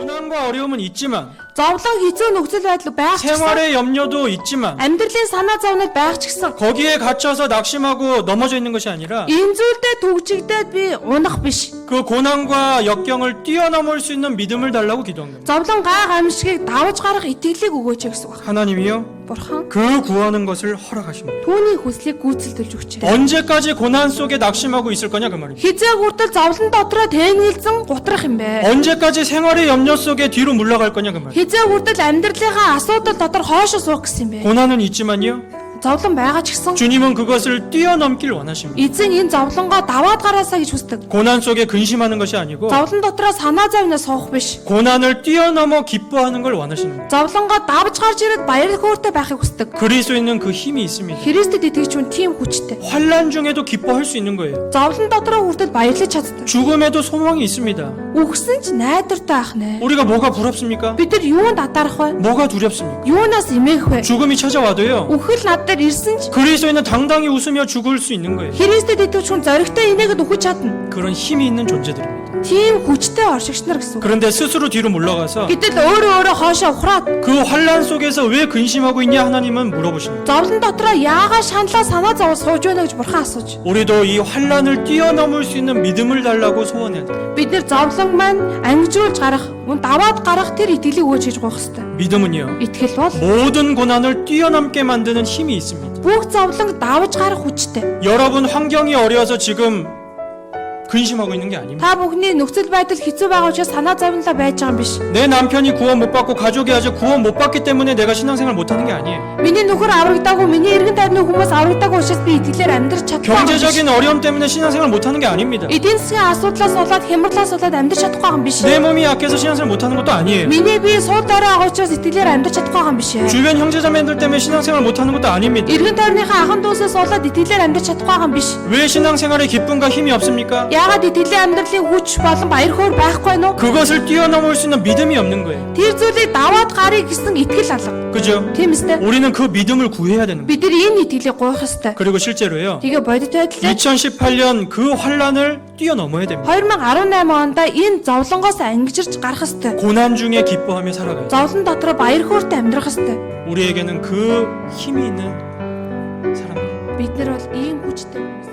고난과 어려움은 있지만 Зовлон хэцүү нөхцөл байдал байх ч гэсэн 생활의 염려도 있지만 амьдралын санаа зовнод байх ч гэсэн 거기에 갇혀서 낙심하고 넘어져 있는 것이 아니라 энэ зүйлдээ түгжигдээд би унах биш. 그 고난과 역경을 뛰어넘을 수 있는 믿음을 달라고 기도한 겁니다. Зовлон гай гамшигыг давж гарах итгэлийг өгөөч гэсэн үг. 하나님이요 Бурхан 그 구하는 것을 허락하십니다. түүний хүслийг гүйцэлдүүлж өгч. 언제까지 고난 속에 낙심하고 있을 거냐 그 말입니다. Хизээ хүртэл зовлон дотроо тэнгэлзэн гутрах юм бэ. 언제까지 생활의 염려 속에 뒤로 물러갈 거냐 그 말입니다. Хизээ хүртэл амьдралынхаа асуудал дотор хоошо суух гэсэн юм бэ. 고난은 있지만요 Зовлон байгаа ч гэсэн 주님은 그것을 뛰어넘길 원하십니다. эзэн энэ зовлонгоо даваад гараасаа гэж хүсдэг. 고난 속에 근심하는 것이 아니고 Зовлон дотроо санаа зовноо суух биш. 고난을 뛰어넘어 기뻐하는 걸 원하십니다. Зовлонгоо давж гарч ирээд баяр хөөртэй байхыг хүсдэг. 그리스도에 있는 그 힘이 있습니다. Христэд итгэж хүн тийм хүчтэй. 환난 중에도 기뻐할 수 있는 거예요. Зовлон дотроо хүртэл баярлаж чаддаг. 죽음에도 소망이 있습니다. Үхсэн ч найдвартай ах нэ. 우리가 뭐가 부럽습니까? Бид нар юунд атаарах вэ? 뭐가 두렵습니까? Юунаас эмээх вэ? 죽음이 찾아와도요. Үхэл над дээр ирсэн ч 그리스도에는 당당히 웃으며 죽을 수 있는 거예요. Христэд итгэж хүн зоригтой инээгээд үхэж чадна. 그런 힘이 있는 존재들입니다. Тийм хүчтэй оршигч нар гэсэн үг. 그런데 스스로 뒤로 물러가서 Гэтэл өөрөө хоошоо ухраад 그 환난 속에서 왜 근심하고 있냐 하나님은 물어보십니다. зовлон дотроо яагаад шаналаа санаа зовж сууж байна гэж бурхан асууж. 우리도 이 환난을 뛰어넘을 수 있는 믿음을 달라고 소원해야 돼요. Бид нэр зовлон маань ангижуулж гарах, мөн даваад гарах тэр итгэлийг өгөөж хийж гоох хэрэгтэй. 믿음은요. Итгэл бол 모든 고난을 뛰어넘게 만드는 힘이 있습니다. бүх зовлонг давж гарах хүчтэй. 여러분 환경이 어려워서 지금 근심하고 있는 게 아닙니다. Та бүхний нөхцөл байдал хэцүү байгаа учраас санаа зовнилоо байж байгаа юм биш. 내 남편이 구원 못 받고 가족이 아직 구원 못 받기 때문에 내가 신앙생활 못 하는 게 아니에요. Миний нөхөр аврагдаагүй, миний эргэн тойрны хүмүүс аврагдаагүй учраас би итгэлээр амьдрч чадахгүй. 경제적인 어려움 때문에 신앙생활 못 하는 게 아닙니다. эдийн засгийн асуудлаас болоод хямралаас болоод амьдрч чадахгүй байгаа юм биш. 내 몸이 약해서 신앙생활 못 하는 것도 아니에요. Миний бие сул дорой байгаа учраас итгэлээр амьдрч чадахгүй байгаа юм биш. 주변 형제자매들 때문에 신앙생활 못 하는 것도 아닙니다. эргэн тойрныхаа ахан дүүсээс болоод итгэлээр амьдрч чадахгүй байгаа юм биш. 왜 신앙생활에 기쁨과 힘이 없습니까? Яагаад итгэлийн амьдралын хүч болон баяр хөөр байхгүй нь вэ? 그것을 뛰어넘을 수 있는 믿음이 없는 거예요. Тэр зүйлийг даваад гарыг гэсэн итгэл алга. 그죠? Тийм үстэй. 우리는 그 믿음을 구해야 되는 거예요. Бид нар энэ итгэлийг гуйх ёстой. 그리고 실제로요. Тэгээ бодит байдлаар 2018년 그 환란을 뛰어넘어야 됩니다. 2018 онд энэ зовлонгоос ангижирч гарах ёстой. 고난 중에 기뻐하며 살아가요. Зовлон дотроо баяр хөөртэй амьдрах ёстой. 우리에게는 그 힘이 있는 사람들. Бид нар бол ийм хүчтэй хүмүүс.